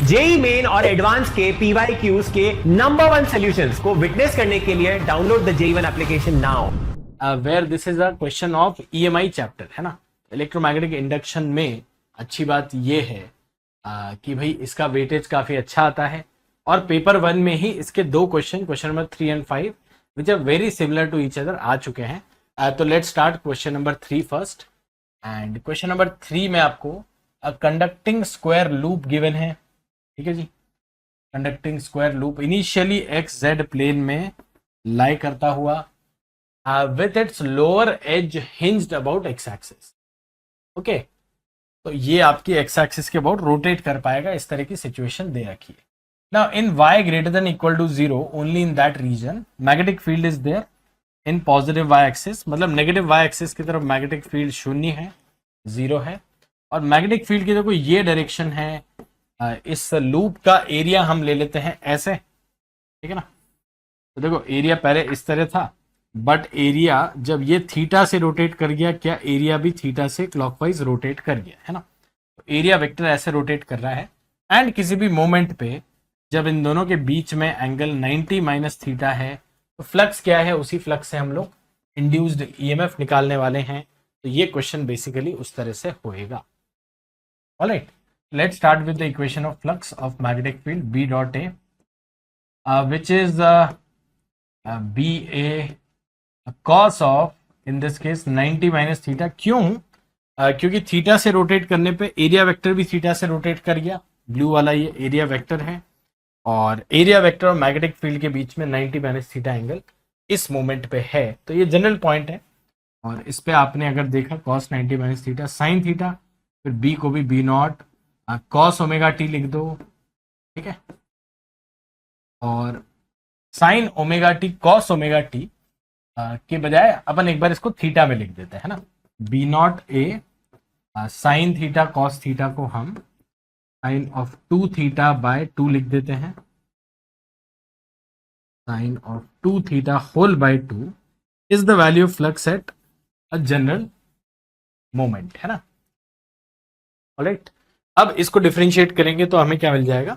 JEE Main और advance के PYQs के नंबर 1 सॉल्यूशंस को विटनेस करने के लिए download the JEE one application now. Where this is a question of EMI chapter, है ना। इलेक्ट्रोमैग्नेटिक इंडक्शन में अच्छी बात यह है कि भाई इसका वेटेज काफी अच्छा आता है और पेपर 1 में ही इसके दो question number 3 and 5 which are very similar to each other आ चुके हैं। तो let's start question number 3 first. And question number 3 में आपको कंडक्टिंग स्क्वायर लूप गिवन है, ठीक है जी। Conducting square loop initially x z plane में लाई करता हुआ with its lower edge hinged about x axis. Okay, तो ये आपकी एक्स एक्सिस के अबाउट रोटेट कर पाएगा, इस तरह की सिचुएशन दे रखी है। Now in y greater than equal to 0 only in that region magnetic field is there in positive y axis, मतलब नेगेटिव y एक्सिस की तरफ मैग्नेटिक फील्ड शून्य है, 0 है। और मैग्नेटिक फील्ड की देखो ये डायरेक्शन है, इस लूप का एरिया हम ले लेते हैं ऐसे, ठीक है ना। तो देखो एरिया पहले इस तरह था, बट एरिया जब ये थीटा से रोटेट कर गया, क्या एरिया भी थीटा से क्लॉकवाइज रोटेट कर गया, है ना। तो एरिया वेक्टर ऐसे रोटेट कर रहा है एंड किसी भी मोमेंट पे जब इन दोनों के बीच में एंगल 90 माइनस थीटा है तो फ्लक्स क्या है, उसी फ्लक्स से हम लोग इंड्यूस्ड ईएमएफ निकालने वाले हैं। तो ये क्वेश्चन बेसिकली उस तरह से होएगा। Alright, let's start with the equation of flux of magnetic field B dot A, which is B A cos of, in this case 90 minus theta। क्यों? क्योंकि थीटा से रोटेट करने पे एरिया वेक्टर भी थीटा से रोटेट कर गया, blue वाला ये एरिया वेक्टर है, और एरिया वेक्टर और मैग्नेटिक फील्ड के बीच में 90 माइनस थीटा एंगल इस मोमेंट पे है। तो ये जनरल पॉइंट है, और इस पे आपने अगर देखा cos 90 minus theta sine theta, फिर B को भी B not cos omega T लिख दो, ठीक है। और sine omega T cos omega T के बजाय अपन एक बार इसको थीटा में लिख देते हैं ना। B naught A sine theta cos theta को हम साइन ऑफ 2 थीटा बाय 2 लिख देते हैं। Sine of 2 theta whole by 2 is the value of flux at a general moment, है ना। ऑलराइट, अब इसको डिफरेंशिएट करेंगे तो हमें क्या मिल जाएगा,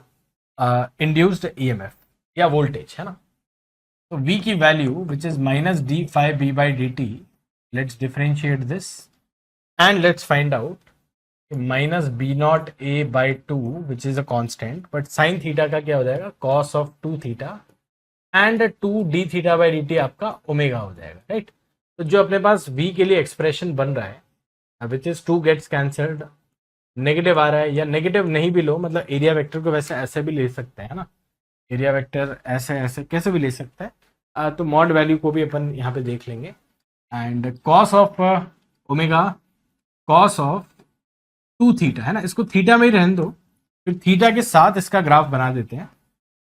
इंड्यूस्ड ईएमएफ या वोल्टेज, है ना। तो V की value which is minus d phi B by D t, let's differentiate this and let's find out minus B naught A by 2 which is a constant, but sine theta का क्या हो जाएगा, cos of 2 theta and 2 d theta by D t आपका omega हो जाएगा, right. तो जो अपने पास V के लिए एक्सप्रेशन बन रहा है which is 2 gets cancelled, negative आ रहा है, या नेगेटिव नहीं भी लो, मतलब एरिया वेक्टर को वैसे ऐसे भी ले सकते हैं ना, एरिया वेक्टर ऐसे ऐसे कैसे भी ले सकता है। तो मॉड वैल्यू को भी अपन यहाँ पे देख लेंगे। And cos of omega cos of 2 theta, है ना, इसको थीटा में ही रहने दो, फिर थीटा के साथ इसका ग्राफ बना देते हैं।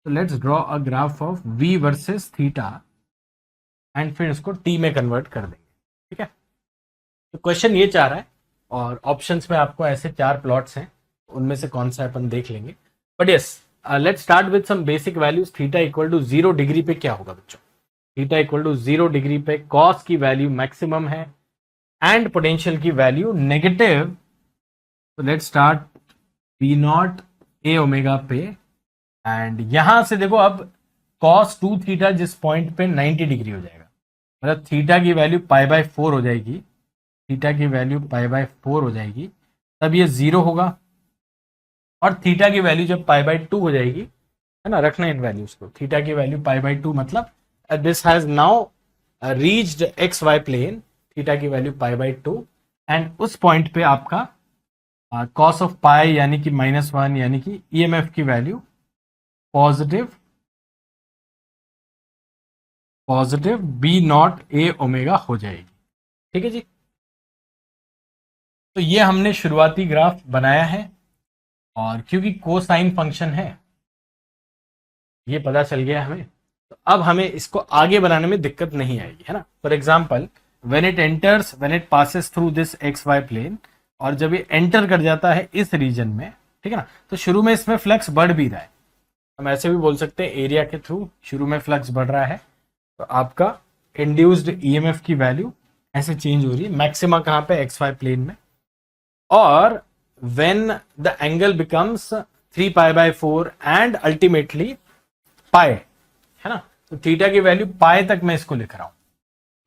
तो let's draw a graph of V versus theta and फिर इसको टी में कन्वर्ट कर देंगे, ठीक है। तो क्वेश्चन ये चाह रहा है, और ऑप्शंस में आपको ऐसे 4 प्लॉट्स हैं, उनमें से कौन सा अपन देख लेंगे। But yes, let's start with some basic values. Theta equal to 0 degree पे क्या होगा बच्चों, थीटा इक्वल टू 0 डिग्री पे कॉस की वैल्यू मैक्सिमम है एंड पोटेंशियल की वैल्यू नेगेटिव। तो let's start P naught A omega पे, एंड यहां से देखो अब कॉस 2 थीटा जिस पॉइंट पे 90 डिग्री हो जाएगा, मतलब थीटा की वैल्यू पाई बाय 4 हो जाएगी, थीटा की वैल्यू पाई बाय 4 हो जाएगी, तब ये 0 होगा। और थीटा की वैल्यू जब पाई बाय 2 हो जाएगी, है ना, रखना इन वैल्यूज को, थीटा की वैल्यू पाई बाय 2 मतलब this has now reached X Y plane, theta की वैल्यू पाई बाय 2, एंड उस पॉइंट पे आपका कॉस ऑफ पाई यानी कि -1 यानी कि ईएमएफ की value positive B naught A omega हो जाएगी, ठीक है जी। तो ये हमने शुरुआती ग्राफ बनाया है, और क्योंकि कोसाइन फंक्शन है ये पता चल गया हमें, तो अब हमें इसको आगे बनाने में दिक्कत नहीं आएगी, है ना। For example when it passes through this X Y plane, और जब ये एंटर कर जाता है इस रीजन में, ठीक है ना, तो शुरू में इसमें फ्लक्स बढ़ भी रहा है, हम ऐसे भी बोल सकते हैं एरिया के थ्रू शुरू में फ्लक्स बढ़ रहा है, तो आपका इंड्यूस्ड ईएमएफ की वैल्यू ऐसे चेंज हो रही है, मैक्सिमा कहाँ पे, एक्स वाई प्लेन में। और when the angle becomes 3π/4 and ultimately pi, है ना। तो थीटा की वैल्यू पाई तक मैं इसको लिख रहा हूं।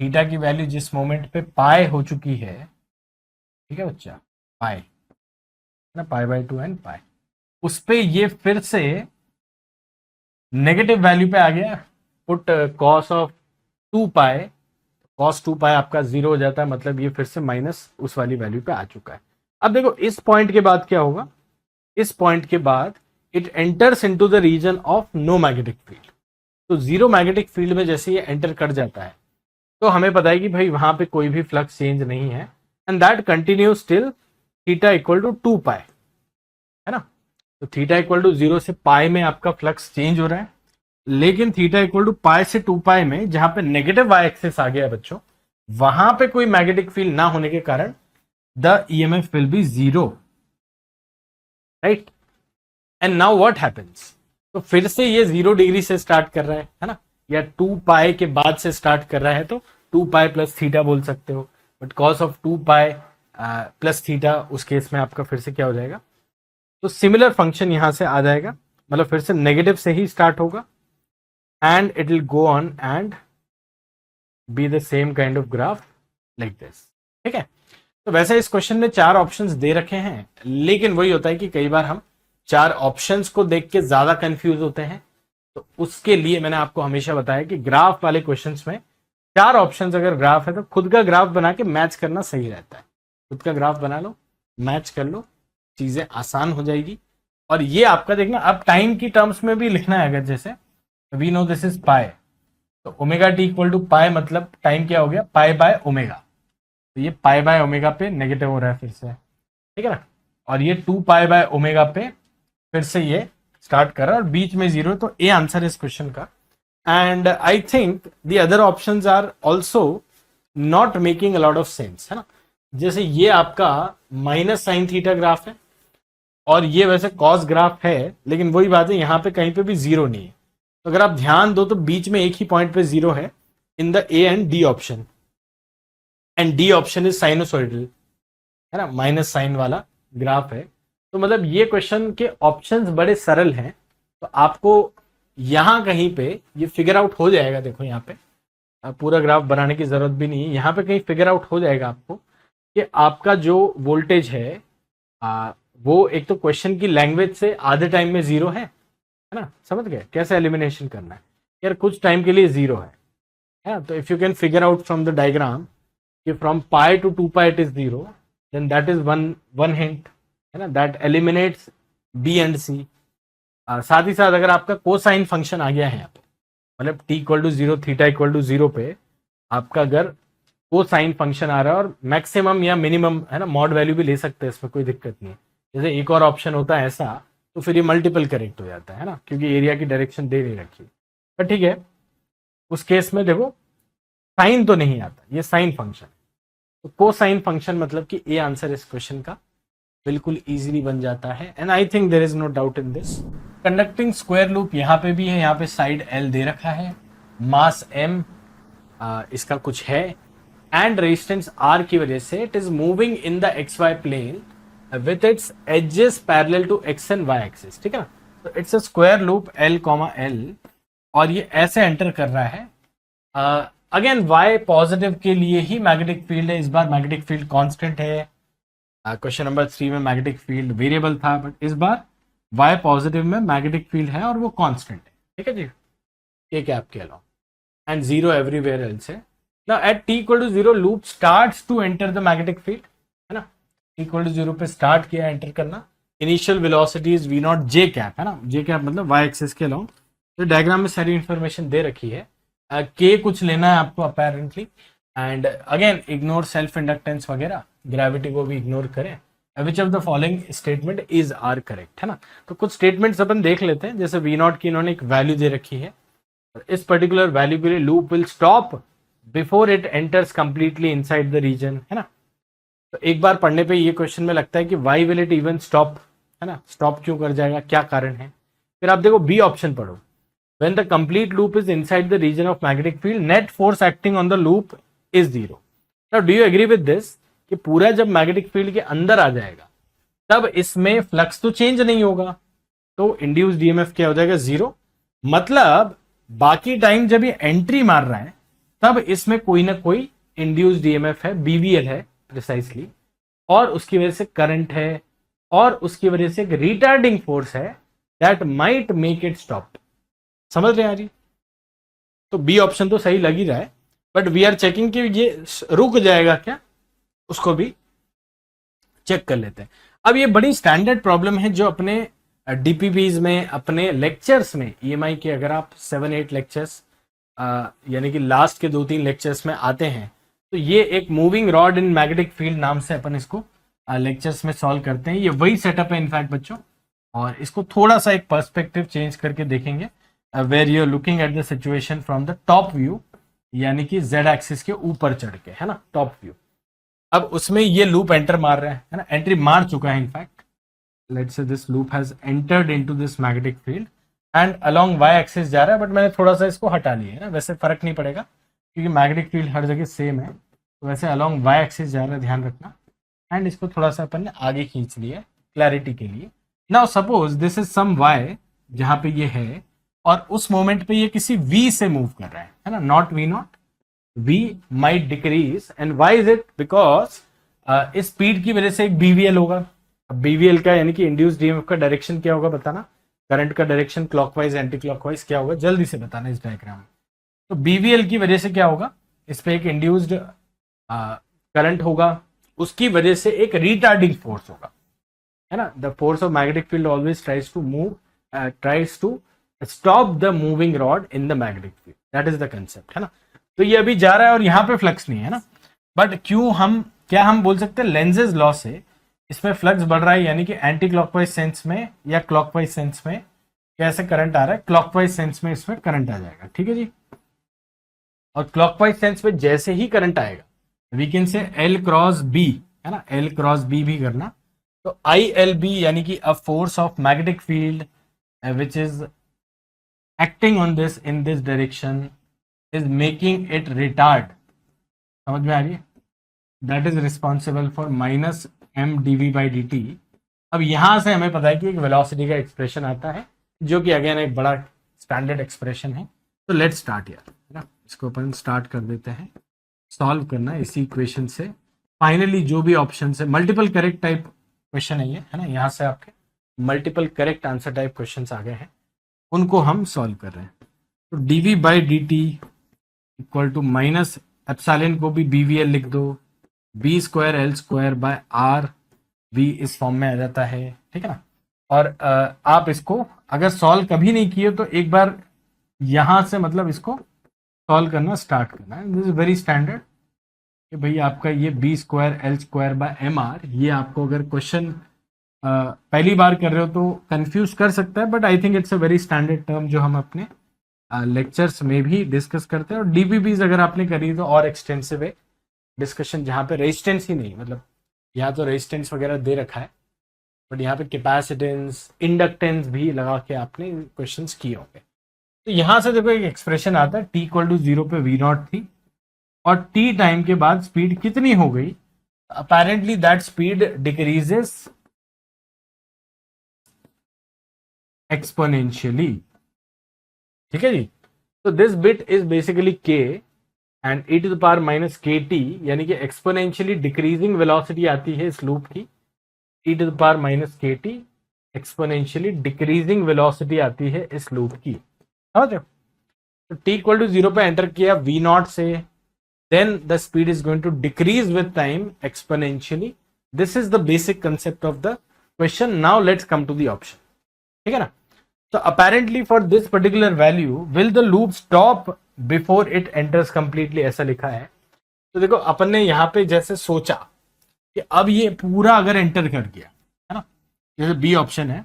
थीटा की वैल्यू जिस मोमेंट पे पाई हो चुकी है, ठीक है बच्चा, पाई है ना, π/2 एंड पाई, उस पे ये फिर से नेगेटिव वैल्यू पे आ गया। पुट कॉस ऑफ 2π, कॉस 2π आपका 0 हो जाता है, मतलब ये फिर से माइनस उस वाली वैल्यू पे आ चुका है। अब देखो इस पॉइंट के बाद क्या होगा, इस पॉइंट के बाद it enters into the region of no magnetic field. तो जीरो मैग्नेटिक फील्ड में जैसे ये एंटर कर जाता है तो हमें पता है कि भाई वहां पे कोई भी फ्लक्स चेंज नहीं है, and that continues till theta equal to 2π, है ना। तो थीटा इक्वल टू 0 से पाई में आपका फ्लक्स चेंज हो रहा है, लेकिन थीटा इक्वल टू पाई से 2π में जहां पे नेगेटिव वाई एक्सिस आ गया है बच्चों, वहां पे कोई मैग्नेटिक फील्ड ना होने के कारण the EMF will be 0, right. And now what happens, तो फिर से ये 0 डिग्री से स्टार्ट कर रहा है ना, या 2π के बाद से स्टार्ट कर रहा है, तो 2π प्लस थीटा बोल सकते हो, but cos of 2π plus theta उस केस में आपका फिर से क्या हो जाएगा, तो सिमिलर फंक्शन यहां से आ जाएगा, मतलब फिर से नेगेटिव से ही स्टार्ट होगा and it will go on and be the same kind of graph like this, ठीक है। तो वैसे इस क्वेश्चन में 4 ऑप्शंस दे रखे हैं, लेकिन वही होता है कि कई बार हम 4 ऑप्शंस को देख के ज्यादा कंफ्यूज होते हैं, तो उसके लिए मैंने आपको हमेशा बताया कि ग्राफ वाले क्वेश्चंस में 4 ऑप्शंस अगर ग्राफ है तो खुद का ग्राफ बना के मैच करना सही रहता है। खुद का ग्राफ बना लो, मैच कर लो, चीजें आसान हो जाएगी। और ये आपका देखना, अब टाइम की टर्म्स में भी लिखना है, अगर जैसे we know this is pi, तो omega T equal to pi, मतलब टाइम क्या हो गया, π/ω, तो ये π/ω पे नेगेटिव हो रहा है फिर से, ठीक है ना। और ये 2π/ω पे फिर से ये स्टार्ट कर रहा है और बीच में 0, तो ए आंसर इस क्वेश्चन का। And I think the other options are also not making a lot of sense, है ना। जैसे ये आपका माइनस साइन थीटा ग्राफ है और ये वैसे कॉस ग्राफ है, लेकिन वही बात है यहाँ पे कहीं पे भी 0 नहीं है। तो अगर आप ध्यान दो तो बीच में एक ही पॉइंट पे 0 है in the A and D option, and D option is sinusoidal, है ना, माइनस साइन वाला ग्राफ है। तो मतलब ये क्वेश्चन के ऑप्शंस बड़े सरल हैं, तो आपको यहां कहीं पे ये फिगर आउट हो जाएगा। देखो यहाँ पे पूरा ग्राफ बनाने की जरूरत भी नहीं है, यहाँ पे कहीं फिगर आउट हो जाएगा आपको कि आपका जो वोल्टेज है वो एक तो क्वेश्चन की लैंग्वेज से आधे टाइम में 0 है ना, समझ गए कैसे एलिमिनेशन करना है। यार कुछ टाइम के लिए 0 है ना, तो if you can figure out from the diagram कि from pi to 2π it is 0, then that is one hint, है ना, that eliminates B and C. साथ ही साथ अगर आपका कोसाइन फंक्शन आ गया है यहाँ पे, मतलब t equal to 0, theta equal to 0 पे आपका अगर कोसाइन फंक्शन आ रहा है और मैक्सिमम या मिनिमम, है ना, मॉड वैल्यू भी ले सकते हैं, इसमें कोई दिक्कत नहीं है। जैसे एक और ऑप्शन होता है ऐसा, तो फिर ये मल्टीपल करेक्ट हो जाता है ना, क्योंकि एरिया की डायरेक्शन दे नहीं रखी। पर ठीक है, उस केस में देखो साइन तो नहीं आता, ये साइन फंक्शन, तो कोसाइन फंक्शन मतलब कि ए आंसर इस क्वेश्चन का बिल्कुल इजीली बन जाता है। And I think there is no doubt in this. Conducting square loop यहाँ पे भी है, यहाँ पे साइड L दे रखा है, मास M इसका कुछ है, एंड रेजिस्टेंस R की वजह से it is moving in the XY plane with its edges parallel to X and Y axis, ठीक है ना। तो it's a square loop L, L, और ये ऐसे एंटर कर रहा है। अगेन Y पॉजिटिव के लिए ही मैग्नेटिक फील्ड है, इस बार मैग्नेटिक फील्ड कांस्टेंट है। क्वेश्चन नंबर 3 में मैग्नेटिक फील्ड वेरिएबल था, बट इस बार Y पॉजिटिव में मैग्नेटिक फील्ड है और वो कांस्टेंट है, ठीक है जी, ये क्या आप कह लो, एंड 0 एवरीवेयर एल्स है। Now at t equal to 0 loop starts to enter the magnetic field, है ना, t इक्वल टू 0 पे स्टार्ट किया एंटर करना। Initial velocity is v0 j cap, है ना, j कैप मतलब y एक्सिस के अलोंग। तो डायग्राम में सारी इंफॉर्मेशन दे रखी है, k कुछ लेना है आपको apparently, and again ignore self inductance वगैरह, ग्रेविटी को भी इग्नोर करें। Which of the following statement is are correct, है ना। तो कुछ स्टेटमेंट्स अपन देख लेते हैं, जैसे v0 की इन्होंने एक वैल्यू दे रखी है, और इस पर्टिकुलर वैल्यू के लिए loop will stop before it enters completely inside the region, है ना। तो एक बार पढ़ने पे ये क्वेश्चन में लगता है कि why will it even stop, है ना, स्टॉप क्यों कर जाएगा, क्या कारण है। फिर आप देखो बी ऑप्शन पढ़ो, when the complete loop is inside the region of magnetic field net force acting on the loop is 0। Now do you agree with this कि पूरा जब मैग्नेटिक फील्ड के अंदर आ जाएगा तब इसमें फ्लक्स तो चेंज नहीं होगा, तो इंड्यूस्ड ईएमएफ क्या हो जाएगा, 0। मतलब बाकी टाइम जब ये एंट्री मार रहा है तब इसमें कोई ना कोई इंड्यूस्ड ईएमएफ है, बीवीएल है प्रिसाइसली, और उसकी वजह से करंट है, और उसकी वजह से एक रिटार्डिंग फोर्स है that might make it stop. समझ रहे हैं जी? तो बी ऑप्शन तो सही लग ही रहा है, बट वी आर चेकिंग कि ये रुक जाएगा क्या, उसको भी चेक कर लेते हैं। अब ये बड़ी स्टैंडर्ड प्रॉब्लम है जो अपने डीपीपीज में, अपने लेक्चर्स में, ईएमआई के अगर आप 7-8 लेक्चर्स यानी कि लास्ट के 2-3 लेक्चर्स में आते हैं, तो ये एक moving rod in magnetic field नाम से अपन इसको लेक्चर्स में सॉल्व करते हैं। ये वही सेटअप है इनफैक्ट बच्चों, और इसको थोड़ा सा एक पर्सपेक्टिव चेंज करके देखेंगे, where you are looking at the situation from the top view, यानी कि जेड एक्सिस के ऊपर चढ़ के, है ना, टॉप व्यू। अब उसमें ये लूप एंटर मार रहा है ना, एंट्री मार चुका है in fact. Let's say this loop has entered into this magnetic field and along Y axis जा रहा है, बट मैंने थोड़ा सा इसको हटा लिया है ना, वैसे फर्क नहीं पड़ेगा क्योंकि मैग्नेटिक फील्ड हर जगह सेम है। तो वैसे अलोंग वाई एक्सिस जा रहा है, ध्यान रखना, एंड इसको थोड़ा सा अपन ने आगे खींच लिया क्लैरिटी के लिए। Now suppose this is some Y जहां पे ये है, और उस मोमेंट पे ये किसी v से मूव कर रहा है ना, not v naught, v might decrease, and why is it, because इस स्पीड की वजह से एक बीवीएल होगा। अब बीवीएल का यानी कि इंड्यूस्ड ईएमएफ का डायरेक्शन क्या होगा बताना, करंट का डायरेक्शन क्लॉकवाइज एंटी क्लॉकवाइज क्या होगा, जल्दी से बताना इस डायग्राम में। तो बीवीएल की वजह से क्या होगा, इस पे एक इंड्यूस्ड करंट होगा, उसकी वजह से एक रिटार्डिंग फोर्स होगा, है ना। The force of magnetic field always tries to move, tries to stop the moving rod in the magnetic field, that is the concept, है ना। तो ये अभी जा रहा है और यहाँ पे फ्लक्स नहीं है ना, बट क्यों, हम क्या हम बोल सकते हैं, लेंजेज लॉ से इसमें फ्लक्स बढ़ रहा है, यानी कि एंटी क्लॉकवाइज सेंस में या क्लॉकवाइज सेंस में कैसे करंट आ रहा है, क्लॉकवाइज सेंस में इसमें करंट आ जाएगा, ठीक है जी। और क्लॉकवाइज सेंस में जैसे ही करंट आएगा, we can say L cross B, है ना, एल क्रॉस बी भी करना, तो आई एल बी यानी कि a force of magnetic field which is acting on this in this direction is making it retard. समझ में आ रही है? That is responsible for minus M D we by D T. अब यहां से हमें पता है कि एक वेलोसिटी का एक्सप्रेशन आता है जो कि अगेन एक बड़ा स्टैंडर्ड एक्सप्रेशन है। तो लेट्स स्टार्ट यार, है ना, इसको अपन स्टार्ट कर देते हैं सॉल्व करना इसी इक्वेशन से। फाइनली जो भी ऑप्शन है, मल्टीपल करेक्ट टाइप क्वेश्चन है ये, है ना, यहाँ से आपके multiple correct answer type question आ गए हैं, उनको हम सॉल्व कर रहे हैं। तो d we by D t equal to minus epsilon को भी बीवीएल लिख दो, b square L square by r, v इस फॉर्म में आ जाता है, ठीक है ना। और आप इसको अगर सॉल्व कभी नहीं किए तो एक बार यहां से मतलब इसको सॉल्व करना स्टार्ट करना है। दिस इज वेरी स्टैंडर्ड कि भाई आपका ये B square L square by M R, ये आपको अगर क्वेश्चन पहली बार कर रहे हो तो कंफ्यूज कर सकता है, but I think it's a very standard term जो हम अपने लेक्चर्स में भी डिस्कस करते हैं। और डीबीबीज अगर आपने करी तो और एक्सटेंसिव है डिस्कशन, जहाँ पे रेजिस्टेंस ही नहीं, मतलब यहाँ तो रेजिस्टेंस वगैरह दे रखा है, बट यहाँ पे कैपेसिटेंस, इंडक्टेंस भी लगा के आपने क्वेश्चंस किए होंगे। तो यहाँ से देखो एक एक्सप्रेशन आता है, टी इक्वल टू 0 पे वी नॉट थी, और टी टाइम के बाद स्पीड कितनी हो गई, apparently that speed decreases exponentially, ठीक है जी। तो this bit is basically K and e to the power minus K T, यानी कि एक्सपोनेंशियली डिक्रीजिंग वेलोसिटी आती है इस लूप की, e to the power minus K T exponentially decreasing velocity आती है इस लूप की, समझ रहे हो। तो t इक्वल टू 0 पे एंटर किया v नॉट से, then the speed is going to decrease with time exponentially. This is the basic concept of the question. Now let's come to the option, ठीक है ना। So apparently for this particular value will the loop stop before it enters completely, ऐसा लिखा है। तो देखो अपन ने यहाँ पे जैसे सोचा कि अब ये पूरा अगर एंटर कर गया, है ना, जैसे बी ऑप्शन है,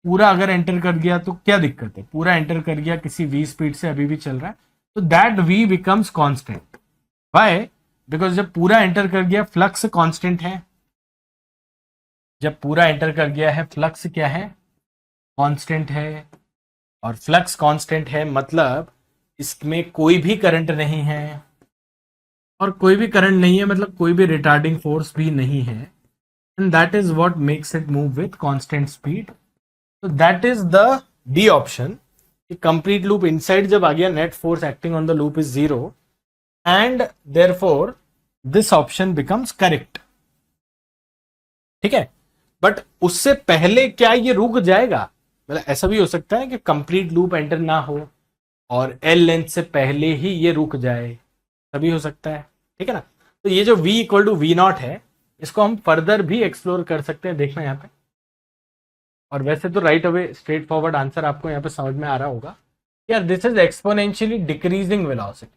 पूरा अगर एंटर कर गया तो क्या दिक्कत है, पूरा एंटर कर गया किसी v स्पीड से अभी भी चल रहा है, तो that v becomes constant. Why? Because जब पूरा एंटर कर गया फ्लक्स कांस्टेंट है, जब पूरा एंटर कर गया है फ्लक्स क्या है, कांस्टेंट है, और फ्लक्स कांस्टेंट है मतलब इसमें कोई भी करंट नहीं है, और कोई भी करंट नहीं है मतलब कोई भी रिटार्डिंग फोर्स भी नहीं है, and that is what makes it move with constant speed तो that is the D option. Complete loop inside जब आ गया, net force acting on the loop is 0 and therefore this option becomes correct. ठीक है, but उससे पहले क्या ये रुक जाएगा? मतलब ऐसा भी हो सकता है कि कंप्लीट लूप एंटर ना हो और एल लेंथ से पहले ही ये रुक जाए, तभी हो सकता है। ठीक है ना, तो ये जो v equal to V naught है, इसको हम फर्दर भी एक्सप्लोर कर सकते हैं, देखना यहाँ पे। और वैसे तो right away straightforward answer आपको यहाँ पे समझ में आ रहा होगा यार, this is exponentially decreasing velocity.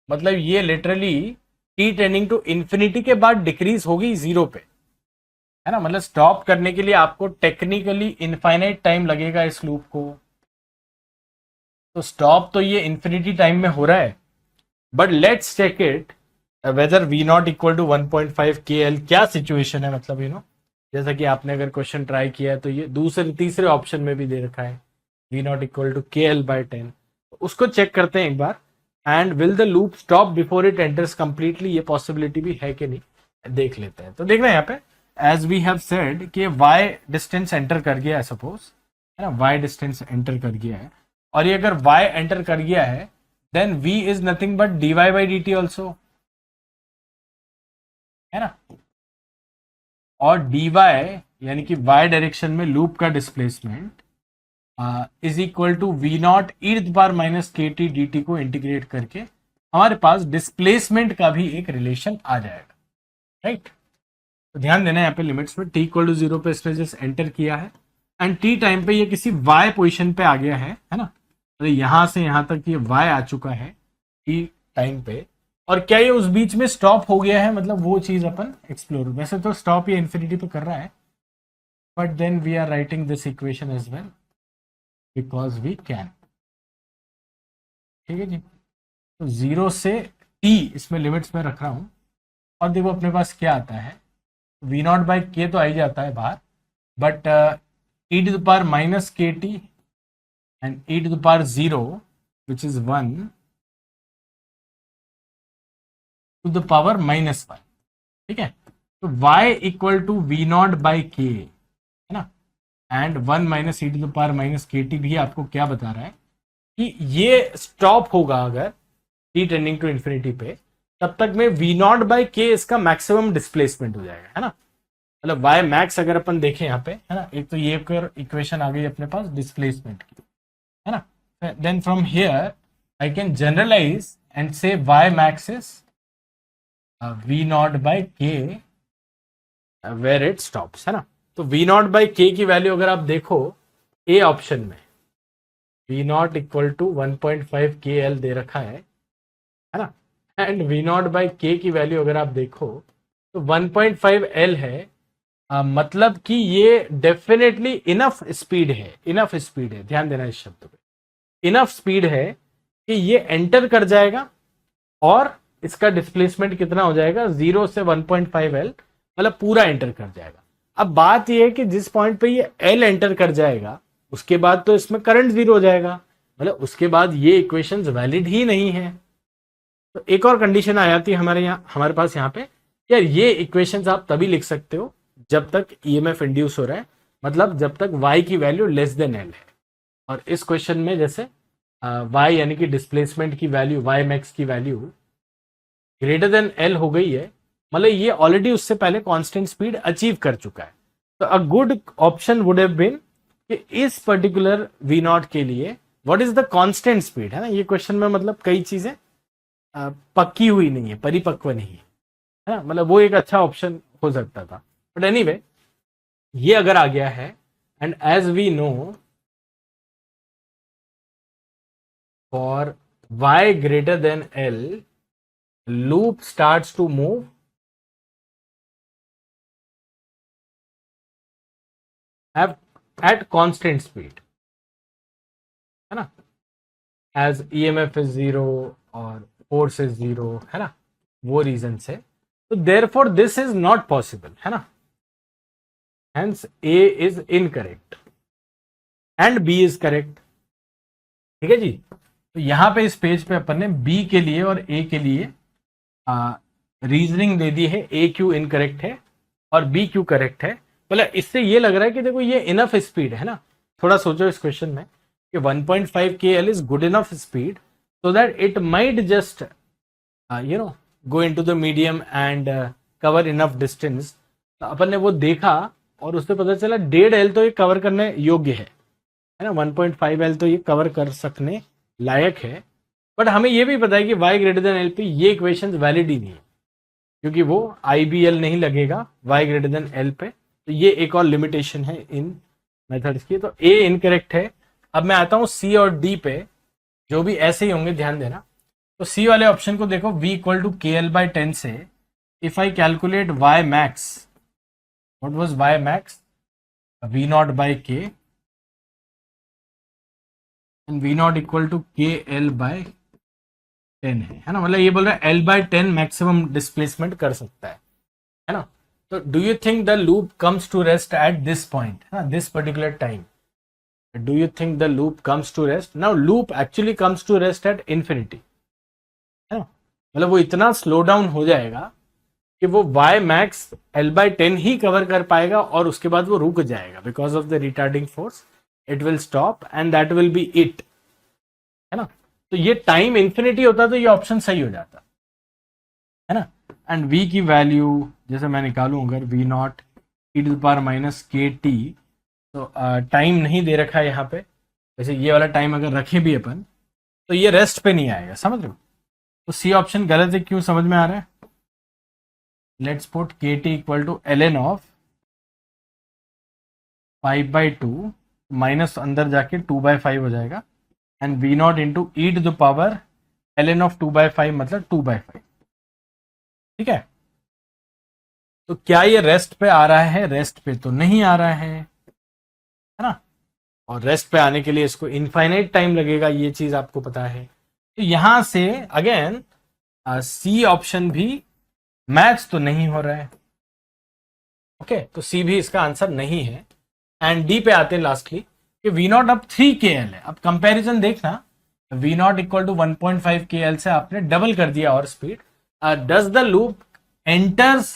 मतलब ये literally t tending to infinity के बाद डिक्रीज होगी 0 पे, है ना। मतलब स्टॉप करने के लिए आपको टेक्निकली इनफाइनाइट टाइम लगेगा इस लूप को। तो स्टॉप तो ये इंफिनिटी टाइम में हो रहा है, but let's check it whether v not equal to 1.5 kl क्या सिचुएशन है। मतलब यू नो, जैसा कि आपने अगर क्वेश्चन ट्राई किया है तो ये दूसरे तीसरे ऑप्शन में भी दे रखा है v not equal to kl/10। उसको चेक करते हैं एक बार। And will the loop stop before it enters completely, ये पॉसिबिलिटी भी है कि नहीं, देख लेते हैं। तो देखना यहाँ पे, एज वी हैव सेड कि y डिस्टेंस एंटर कर गया है, सपोज, है ना, y डिस्टेंस एंटर कर गया है, और ये अगर y एंटर कर गया है then v is nothing but dy/dt also, है ना। और dy यानी कि y डायरेक्शन में लूप का displacement is equal to V naught e⁻−kt/dt को इंटीग्रेट करके हमारे पास डिस्प्लेसमेंट का भी एक रिलेशन आ जाएगा, राइट। तो ध्यान देना यहाँ पे लिमिट्स में t इक्वल टू 0 पे इसने जस्ट एंटर किया है एंड t टाइम पे ये किसी y पोजीशन पे आ गया है ना। तो यहां से यहां तक ये y आ चुका है t टाइम पे, और क्या ये उस बीच में स्टॉप हो गया है? मतलब वो चीज अपन एक्सप्लोर, वैसे तो स्टॉप ये इंफिनिटी पे कर रहा है, but then we are writing this equation as well because we can. ठीक है जी, तो 0 से t इसमें लिमिट्स में रख रहा हूं, और देखो अपने पास क्या आता है, v0/k तो आ ही जाता है बाहर, but e⁻−kt and e⁻0 which is 1 to the power -1। ठीक है, तो y इक्वल टू v0/k, है ना, एंड 1 - e⁻−kt भी आपको क्या बता रहा है कि ये स्टॉप होगा अगर t टेंडिंग टू इंफिनिटी पे, तब तक में v0/k इसका मैक्सिमम डिस्प्लेसमेंट हो जाएगा, है ना। मतलब y मैक्स अगर अपन देखें यहाँ पे, है ना, एक तो ये इक्वेशन आ गई अपने पास डिस्प्लेसमेंट की, है ना। Then from here I can generalize and say y max is v0/k where it stops, है ना। तो v0/k की वैल्यू अगर आप देखो ए ऑप्शन में, v0 इक्वल टू 1.5 kl दे रखा है ना, एंड v0/k की वैल्यू अगर आप देखो तो 1.5 l है। मतलब कि ये डेफिनेटली इनफ स्पीड है, ध्यान देना इस शब्द पे, इनफ स्पीड है कि ये एंटर कर जाएगा और इसका डिस्प्लेसमेंट कितना हो जाएगा 0 से 1.5 l, मतलब पूरा एंटर कर जाएगा। अब बात यह है कि जिस पॉइंट पे ये l एंटर कर जाएगा उसके बाद तो इसमें करंट 0 हो जाएगा, मतलब उसके बाद ये इक्वेशंस वैलिड ही नहीं है। तो एक और कंडीशन आ जाती है हमारे पास यहाँ पे, यार ये इक्वेशंस आप तभी लिख सकते हो जब तक ईएमएफ इंड्यूस हो रहा है, मतलब जब तक y की वैल्यू लेस देन l है। और इस क्वेश्चन में जैसे y यानी कि डिस्प्लेसमेंट की वैल्यू, y मैक्स की वैल्यू ग्रेटर देन l हो गई है, मतलब ये ऑलरेडी उससे पहले कांस्टेंट स्पीड अचीव कर चुका है। तो a good option would have been कि इस पर्टिकुलर v0 के लिए what is the constant speed, है ना। ये क्वेश्चन में मतलब कई चीजें पक्की हुई नहीं है, परिपक्व नहीं है ना, मतलब वो एक अच्छा ऑप्शन हो सकता था। बट एनीवे ये अगर आ गया है, and as we know for y greater than l loop starts to move at constant speed, है ना, as EMF is 0 और force is 0, है ना, वो रीजन से। तो therefore this is not possible, है ना, hence A is incorrect and B is correct। ठीक है जी, तो यहां पे इस पेज पे अपन ने B के लिए और A के लिए रीजनिंग दे दी है, ए क्यू इनकरेक्ट है और बी क्यू करेक्ट है। मतलब इससे ये लग रहा है कि देखो ये इनफ स्पीड है ना, थोड़ा सोचो इस क्वेश्चन में कि 1.5 kl is good enough speed so that it might just go into the medium and cover enough distance। तो अपन ने वो देखा और उससे पता चला 1.5 L तो ये कवर करने योग्य है ना, 1.5 L तो ये कवर कर सकने लायक है। बट हमें ये भी पता है कि y ग्रेटर देन एल पे ये इक्वेशन वैलिड ही नहीं है, क्योंकि वो IBL नहीं लगेगा y ग्रेटर देन एल पे। तो ये एक और लिमिटेशन है इन मेथड्स की। तो A इनकरेक्ट है। अब मैं आता हूँ C और D पे, जो भी ऐसे ही होंगे ध्यान देना। तो सी वाले ऑप्शन को देखो, v equal to k l by 10 से if I calculate y max, what was y max, v not by k and v not equal to k l by 10 है ना। मतलब ये बोल रहा है l बाई 10 मैक्सिमम डिस्प्लेसमेंट कर सकता है ना। तो do you think the loop comes to rest at this point, है ना, this particular time? Do you think the loop comes to rest? Now loop actually comes to rest at infinity, है ना। मतलब वो इतना स्लो डाउन हो जाएगा कि वो y max l by 10 he cover कर पाएगा और उसके बाद वो रुक जाएगा because of the retarding force. It will stop and that will be it, है ना। तो ये टाइम इन्फिनिटी होता तो ये ऑप्शन सही हो जाता, है ना। एंड v की वैल्यू जैसे मैं निकालूं, अगर v naught E to the power minus K T, तो टाइम नहीं दे रखा है यहाँ पे। जैसे ये वाला टाइम अगर रखे भी अपन तो ये रेस्ट पे नहीं आएगा, समझ रहे हो। तो सी ऑप्शन गलत है, क्यों समझ में आ रहा है? Let's put K T equal to L N of 5/2 minus अंदर जाके 2/5 हो जाएगा and V naught into E to the power L N of 2/5 मतलब 2/5, ठीक है। तो क्या ये रेस्ट पे आ रहा है? रेस्ट पे तो नहीं आ रहा है ना। और रेस्ट पे आने के लिए इसको इनफाइनाइट टाइम लगेगा, ये चीज आपको पता है। तो यहां से अगेन सी ऑप्शन भी मैच तो नहीं हो रहा है, ओके। तो सी भी इसका आंसर नहीं है। एंड डी पे आते हैं लास्टली कि वी नॉट अब 3 के एल है। अब कंपैरिजन देखना, वी नॉट इक्वल टू 1.5 के एल से आपने डबल कर दिया और speed. Does the loop enters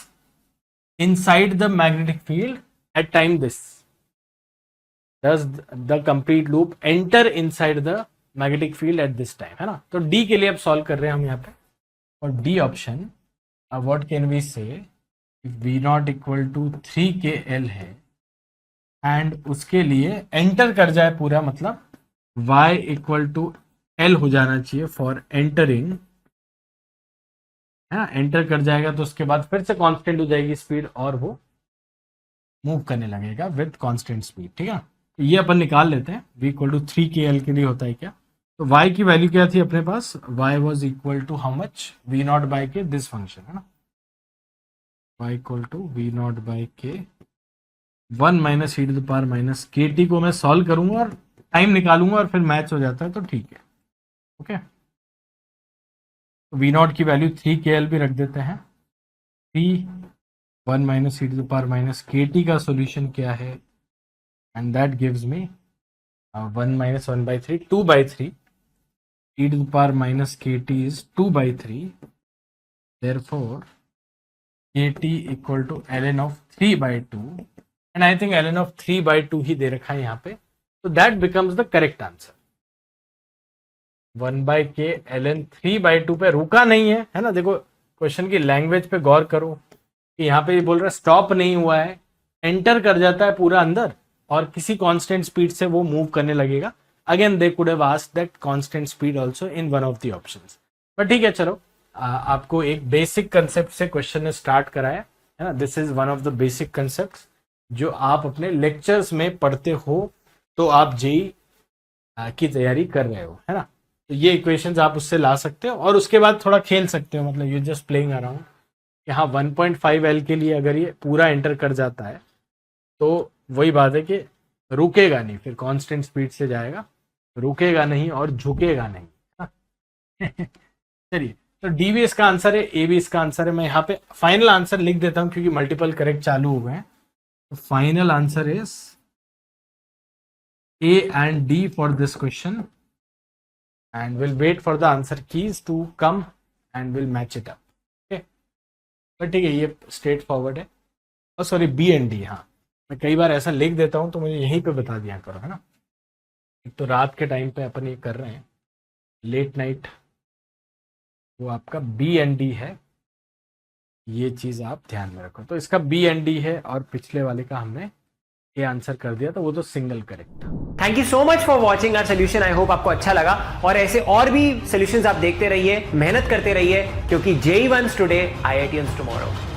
inside the magnetic field at time this? Does the complete loop enter inside the magnetic field at this time, है ना। तो डी के लिए अब सॉल्व कर रहे हैं हम यहाँ पे। और D option, what can we say, V naught equal to 3 K L है एंड उसके लिए एंटर कर जाए पूरा, मतलब y इक्वल टू एल हो जाना चाहिए फॉर एंटरिंग, है ना। एंटर कर जाएगा तो उसके बाद फिर से कांस्टेंट हो जाएगी स्पीड और वो मूव करने लगेगा विद कांस्टेंट स्पीड, ठीक है। तो ये अपन निकाल लेते हैं, v equal to 3 K L के लिए होता है क्या। तो y की वैल्यू क्या थी अपने पास? y was equal to how much? v not by K, this function, है ना। y equal to v not by K 1 minus E to the power minus K T को मैं सॉल्व करूंगा और टाइम निकालूंगा और फिर मैच हो जाता है तो ठीक है, ओके। v नॉट की वैल्यू 3 के एल भी रख देते हैं। 1 minus E to the power minus K T का सोल्यूशन क्या है? And that gives me 1 minus 1/3, 2/3 e to the power minus kt is 2/3, therefore kt equal to ln of 3/2 and I think ln of 3/2 ही दे रखा है यहाँ पे, तो that becomes the correct answer। 1/k ln 3/2 पे रुका नहीं है ना। देखो क्वेश्चन की लैंग्वेज पे गौर करो कि यहाँ पे बोल रहा है स्टॉप नहीं हुआ है, एंटर कर जाता है पूरा अंदर और किसी कांस्टेंट स्पीड से वो मूव करने लगेगा। Again they could have asked that constant speed also in one of the options, but ठीक है चलो। आपको एक बेसिक कंसेप्ट से क्वेश्चन ने स्टार्ट कराया, है ना। This is one of the basic concept जो आप अपने लेक्चर्स में पढ़ते हो तो आप जेई की तैयारी कर रहे हो, है ना। तो ये इक्वेशंस आप उससे ला सकते हो और उसके बाद थोड़ा खेल सकते हो, मतलब यू जस्ट प्लेइंग अराउंड कि हाँ 1.5 एल के लिए अगर ये पूरा एंटर कर जाता है तो वही बात है कि रुकेगा नहीं, फिर कांस्टेंट स्पीड से जाएगा, रुकेगा नहीं और झुकेगा नहीं। चलिए, तो डी भी इसका आंसर है, ए भी इसका आंसर है। मैं यहाँ पे फाइनल आंसर लिख देता हूँ क्योंकि मल्टीपल करेक्ट चालू हो गए हैं। तो final answer is A and D for this question and will wait for the answer keys to come and will match it up, okay. But ठीक है, ये स्ट्रेट फॉरवर्ड है। और सॉरी बी एंड डी, हाँ मैं कई बार ऐसा लिख देता हूँ तो मुझे यहीं पे बता दिया करो, है ना। एक तो रात के टाइम पे अपन ये कर रहे हैं, लेट नाइट, वो आपका बी एंड डी है, ये चीज आप ध्यान में रखो। तो इसका बी एंड डी है और पिछले वाले का हमने ये आंसर कर दिया, तो वो तो सिंगल करेक्ट था। Thank you so much for watching our solution. I hope आपको अच्छा लगा और ऐसे और भी सोल्यूशंस आप देखते रहिए, मेहनत करते रहिए, क्योंकि JEE Ones today, IITians tomorrow.